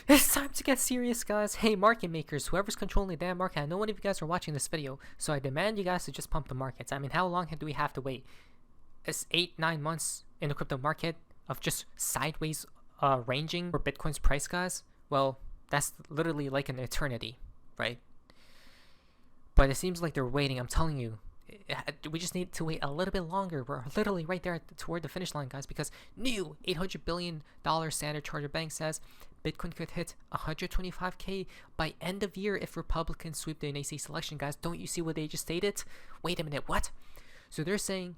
It's time to get serious, guys. Hey, market makers, whoever's controlling the damn market, I know one of you guys are watching this video, so I demand you guys to just pump the markets. I mean, how long do we have to wait? It's 8-9 months in the crypto market of just sideways ranging for Bitcoin's price, guys. Well, that's literally like an eternity, right? But it seems like they're waiting. I'm telling you, we just need to wait a little bit longer. We're literally right there toward the finish line, guys, because new $800 billion Standard Chartered Bank says Bitcoin could hit 125K by end of year if Republicans sweep the NAC selection, guys. Don't you see what they just stated? Wait a minute, what? So they're saying,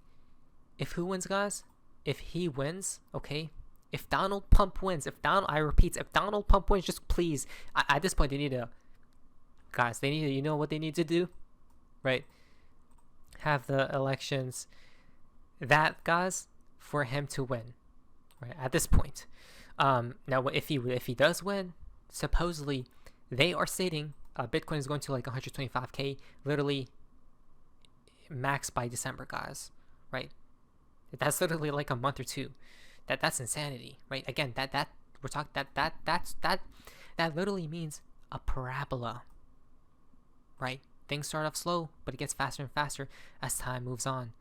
if who wins, guys? If he wins, okay? If Donald Pump wins, I repeat, if Donald Pump wins, just please, at this point, they need to, guys, they need to, you know what they need to do? Right? Have the elections that, guys, for him to win, right? At this point, now if he does win, supposedly they are stating Bitcoin is going to like 125K, literally max by December, guys, right? That's literally like a month or two. That's insanity, right? Again, that we're talking that literally means a parabola, right? Things start off slow, but it gets faster and faster as time moves on.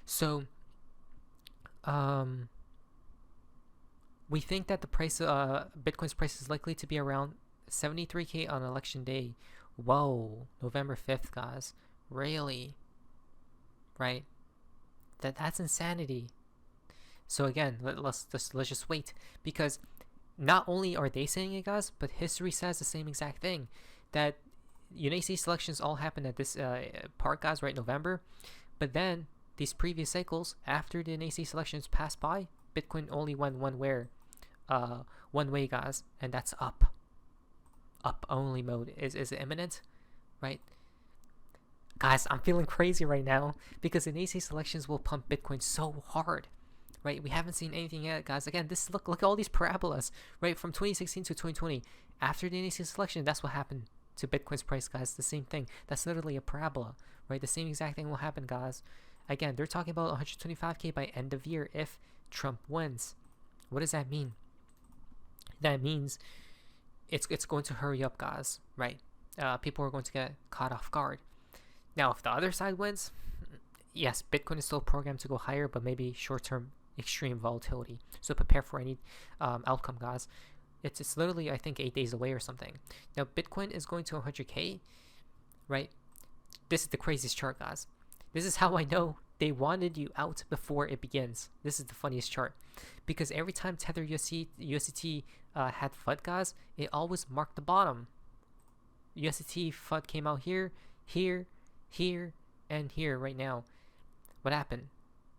So, we think that the price, Bitcoin's price is likely to be around 73K on election day. Whoa, November 5th, guys. Really? Right? That's insanity. So again, let's just wait, because not only are they saying it, guys, but history says the same exact thing, that UNAC selections all happened at this part, guys, right, November. But then these previous cycles, after the UNAC selections passed by, Bitcoin only went one way, guys, and that's up. Up only mode is imminent, right? Guys, I'm feeling crazy right now because the UNAC selections will pump Bitcoin so hard. Right, we haven't seen anything yet, guys. Again, this look at all these parabolas, right, from 2016 to 2020. After the NAC selection, that's what happened to Bitcoin's price, guys. The same thing. That's literally a parabola, right? The same exact thing will happen, guys. Again, they're talking about 125K by end of year if Trump wins. What does that mean? That means it's going to hurry up, guys, right? People are going to get caught off guard. Now, if the other side wins, yes, Bitcoin is still programmed to go higher, but maybe short-term extreme volatility. So prepare for any outcome, guys. It's literally, I think, 8 days away or something. Now, Bitcoin is going to 100K, right? This is the craziest chart, guys. This is how I know they wanted you out before it begins. This is the funniest chart, because every time Tether USDT had FUD, guys, it always marked the bottom. USDT FUD came out here, here, here, and here right now. What happened?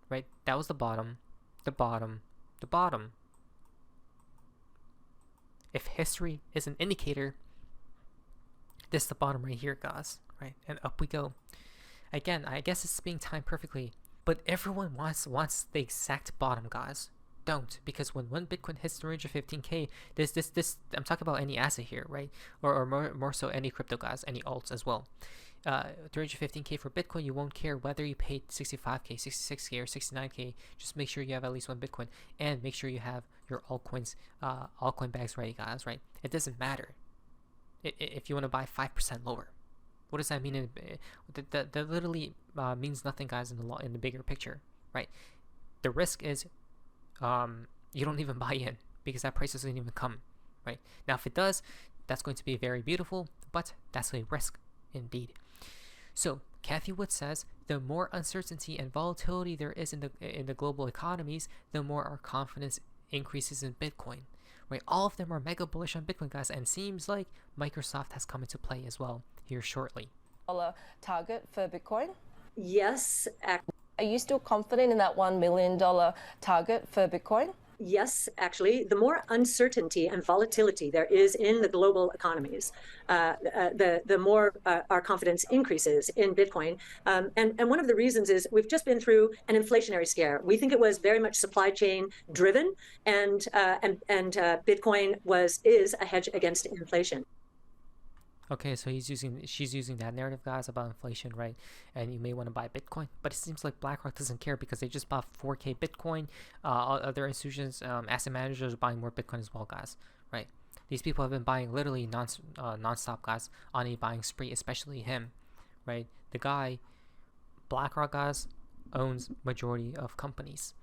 Right? That was the bottom. The bottom. The bottom. If history is an indicator, this is the bottom right here, guys. Right? And up we go. Again, I guess it's being timed perfectly. But everyone wants the exact bottom, guys. Don't, because when one Bitcoin hits the range of 15K, this I'm talking about any asset here, right? Or more so any crypto, guys, any alts as well. The range of 15K for Bitcoin, you won't care whether you paid 65K, 66K, or 69K. Just make sure you have at least one Bitcoin, and make sure you have your altcoins, altcoin bags ready, guys. Right? It doesn't matter if you want to buy 5% lower. What does that mean? That literally means nothing, guys, in the bigger picture, right? The risk is you don't even buy in because that price doesn't even come, right? Now, if it does, that's going to be very beautiful, but that's a risk indeed. So Kathy Wood says, the more uncertainty and volatility there is in the global economies, the more our confidence increases in Bitcoin. Right? All of them are mega bullish on Bitcoin, guys, and seems like Microsoft has come into play as well here shortly. Target for Bitcoin? Yes. Are you still confident in that $1 million target for Bitcoin? Yes, actually, the more uncertainty and volatility there is in the global economies, the more our confidence increases in Bitcoin. And one of the reasons is we've just been through an inflationary scare. We think it was very much supply chain driven, and Bitcoin is a hedge against inflation. Okay, so she's using that narrative, guys, about inflation, right? And you may want to buy Bitcoin, but it seems like BlackRock doesn't care because they just bought 4K Bitcoin. Other institutions, asset managers are buying more Bitcoin as well, guys, right? These people have been buying literally non-stop, guys, on a buying spree, especially him, right? The guy, BlackRock, guys, owns majority of companies.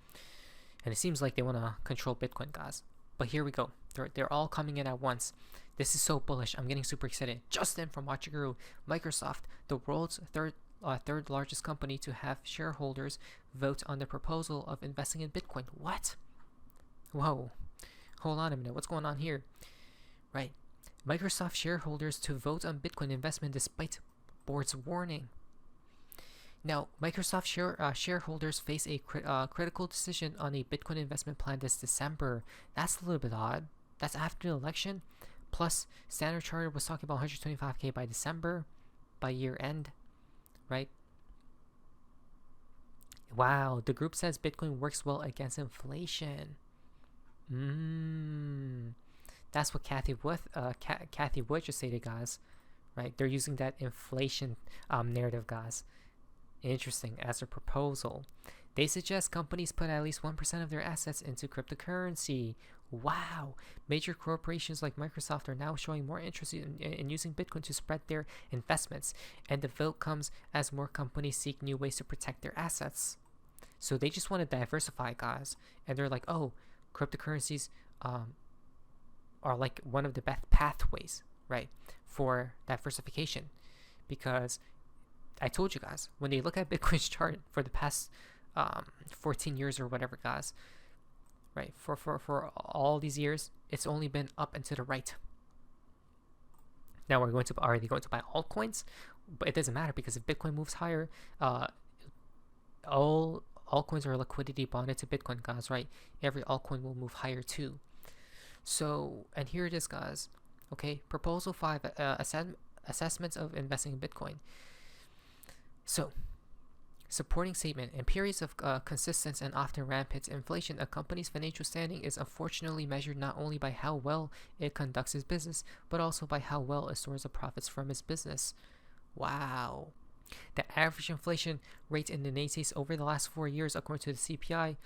And it seems like they want to control Bitcoin, guys. But here we go. They're all coming in at once. This is so bullish. I'm getting super excited. Justin from Watcher Guru, Microsoft, the world's third largest company to have shareholders vote on the proposal of investing in Bitcoin. What? Whoa. Hold on a minute. What's going on here? Right. Microsoft shareholders to vote on Bitcoin investment despite board's warning. Now, Microsoft shareholders face a critical decision on a Bitcoin investment plan this December. That's a little bit odd. That's after the election. Plus, Standard Chartered was talking about 125K by December, by year end, right? Wow, the group says Bitcoin works well against inflation. That's what Kathy Wood just stated, guys. Right? They're using that inflation narrative, guys. Interesting. As a proposal, they suggest companies put at least 1% of their assets into cryptocurrency. Wow. Major corporations like Microsoft are now showing more interest in using Bitcoin to spread their investments, and the vote comes as more companies seek new ways to protect their assets. So they just want to diversify, guys, and they're like, oh, cryptocurrencies are like one of the best pathways, right, for diversification. Because I told you guys, when they look at Bitcoin's chart for the past 14 years or whatever, guys, right, for all these years, it's only been up and to the right. Now are they going to buy altcoins? But it doesn't matter, because if Bitcoin moves higher, all altcoins are liquidity bonded to Bitcoin, guys, right? Every altcoin will move higher too. So, and here it is, guys. Okay, Proposal 5, assessments of investing in Bitcoin. So, supporting statement: in periods of consistent and often rampant inflation, a company's financial standing is unfortunately measured not only by how well it conducts its business, but also by how well it stores the profits from its business. Wow. The average inflation rate in the United States over the last 4 years, according to the CPI,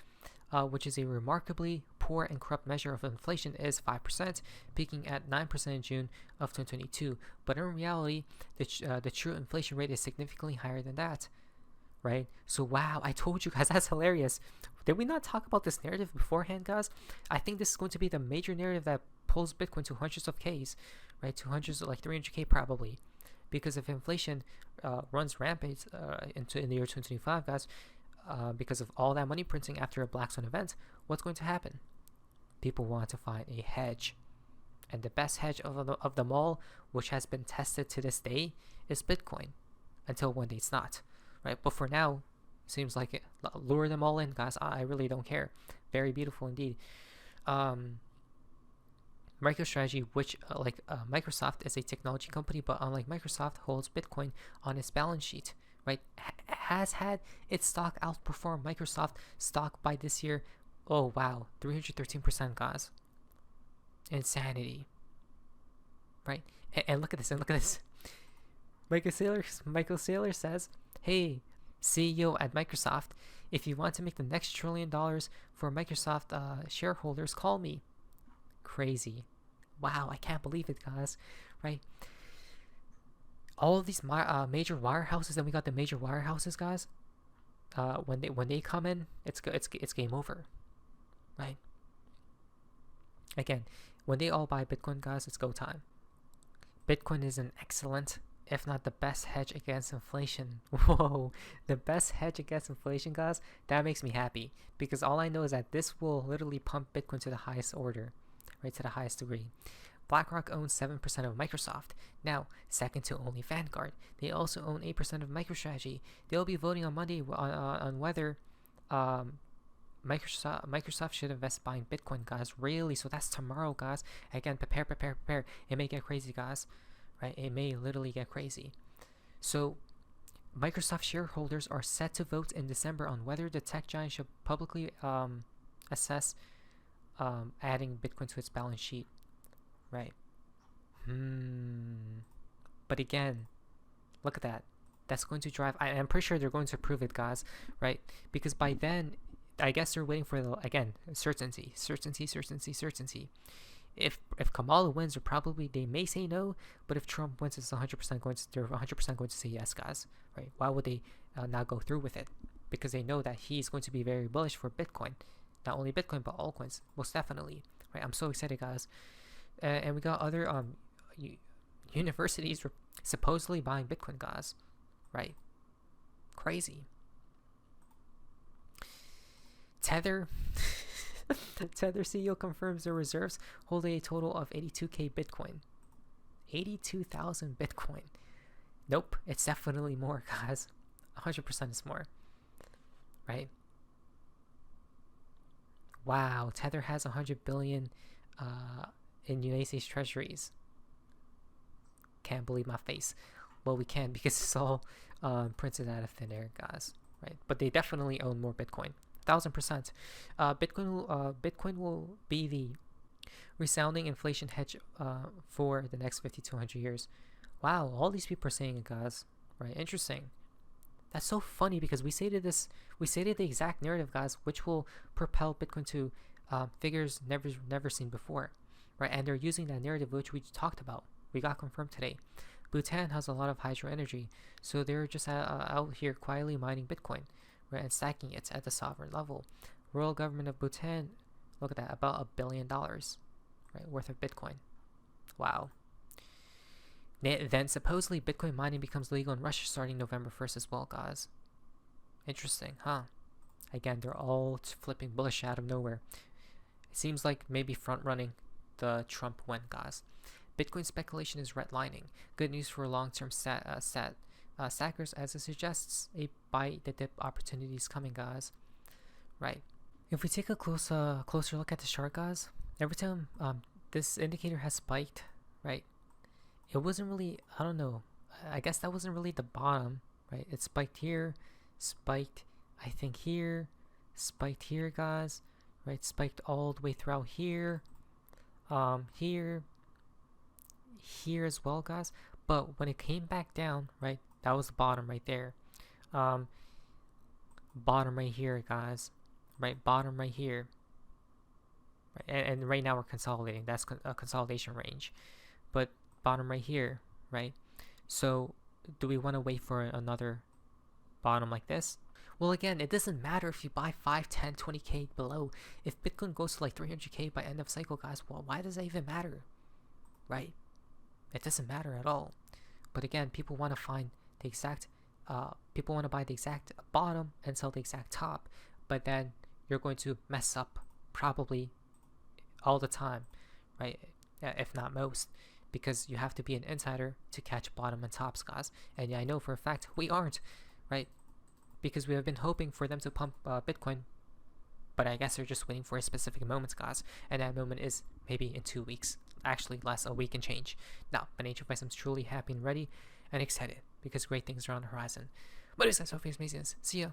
which is a remarkably poor and corrupt measure of inflation, is 5%, peaking at 9% in June of 2022. But in reality, the true inflation rate is significantly higher than that, right? So wow, I told you guys, that's hilarious. Did we not talk about this narrative beforehand, guys? I think this is going to be the major narrative that pulls Bitcoin to hundreds of Ks, right? To hundreds, like 300K probably. Because if inflation runs rampant in the year 2025, guys, because of all that money printing after a Black Swan event, what's going to happen? People want to find a hedge. And the best hedge of them all, which has been tested to this day, is Bitcoin. Until one day it's not. Right? But for now, seems like it. Lure them all in, guys. I really don't care. Very beautiful indeed. MicroStrategy, which like Microsoft, is a technology company, but unlike Microsoft, holds Bitcoin on its balance sheet, right? Has had its stock outperform Microsoft stock by this year. Oh wow, 313%, guys. Insanity, right? And look at this, Michael Saylor says, "Hey, CEO at Microsoft, if you want to make the next $1 trillion for Microsoft shareholders, call me." Crazy. Wow, I can't believe it, guys, right? All of these major wirehouses, and we got the major wirehouses, guys, when they come in, it's game over, right? Again, when they all buy Bitcoin, guys, it's go time. Bitcoin is an excellent, if not the best hedge against inflation. Whoa, the best hedge against inflation, guys. That makes me happy, because all I know is that this will literally pump Bitcoin to the highest order. Right, to the highest degree. BlackRock owns 7% of Microsoft, now second to only Vanguard. They also own 8% of MicroStrategy. They'll be voting on Monday on whether Microsoft should invest buying Bitcoin, guys. Really? So that's tomorrow, guys. Again, prepare. It may get crazy, guys. Right? It may literally get crazy. So Microsoft shareholders are set to vote in December on whether the tech giant should publicly assess adding Bitcoin to its balance sheet, right? But again, look at that. That's going to drive. I'm pretty sure they're going to approve it, guys, right? Because by then, I guess they're waiting for the, again, certainty. if Kamala wins, they may say no, but if Trump wins, it's 100% going to, they're 100% going to say yes, guys, right? Why would they not go through with it? Because they know that he's going to be very bullish for Bitcoin, not only Bitcoin but altcoins, most definitely, right? I'm so excited, guys. And we got other universities supposedly buying Bitcoin, guys, right? Crazy. Tether. Tether CEO confirms their reserves holding a total of 82k Bitcoin. 82,000 Bitcoin. Nope, it's definitely more, guys. 100% is more, right? Wow, Tether has 100 billion in United States treasuries. Can't believe my face. Well, we can, because it's all printed out of thin air, guys, right? But they definitely own more Bitcoin. 1,000%. Bitcoin will be the resounding inflation hedge for the next 50 to 100 years. Wow, all these people are saying it, guys. Right? Interesting. That's so funny, because we stated the exact narrative, guys, which will propel Bitcoin to figures never seen before, right? And they're using that narrative which we talked about. We got confirmed today. Bhutan has a lot of hydro energy, so they're just out here quietly mining Bitcoin, right, and stacking it at the sovereign level. Royal government of Bhutan, look at that, about $1 billion, right, worth of Bitcoin. Wow. Then supposedly Bitcoin mining becomes legal in Russia starting November 1st as well, guys. Interesting, huh? Again, they're all flipping bullish out of nowhere. It seems like maybe front running the Trump win, guys. Bitcoin speculation is redlining. Good news for long-term stackers, as it suggests a buy the dip opportunities coming, guys. Right. If we take a closer look at the chart, guys, every time this indicator has spiked, right, it wasn't really, I don't know, I guess that wasn't really the bottom, right? It spiked here, spiked, I think here, spiked here, guys, right? Spiked all the way throughout here, here as well, guys. But when it came back down, right, that was the bottom right there. Bottom right here, guys, right? Bottom right here. Right? And right now we're consolidating. That's a consolidation range. But bottom right here, right? So do we want to wait for another bottom like this? Well, again, it doesn't matter if you buy 5, 10, 20k below. If Bitcoin goes to like 300k by end of cycle, guys, well, why does that even matter, right? It doesn't matter at all. But again, people want to find the exact people want to buy the exact bottom and sell the exact top, but then you're going to mess up probably all the time, right? If not most, because you have to be an insider to catch bottom and tops, guys. And I know for a fact we aren't, right? Because we have been hoping for them to pump Bitcoin, but I guess they're just waiting for a specific moment, guys. And that moment is maybe in 2 weeks. Actually, less, a week and change. Now, financial advice, I'm truly happy and ready and excited because great things are on the horizon. But it's guys, so amazing. See ya.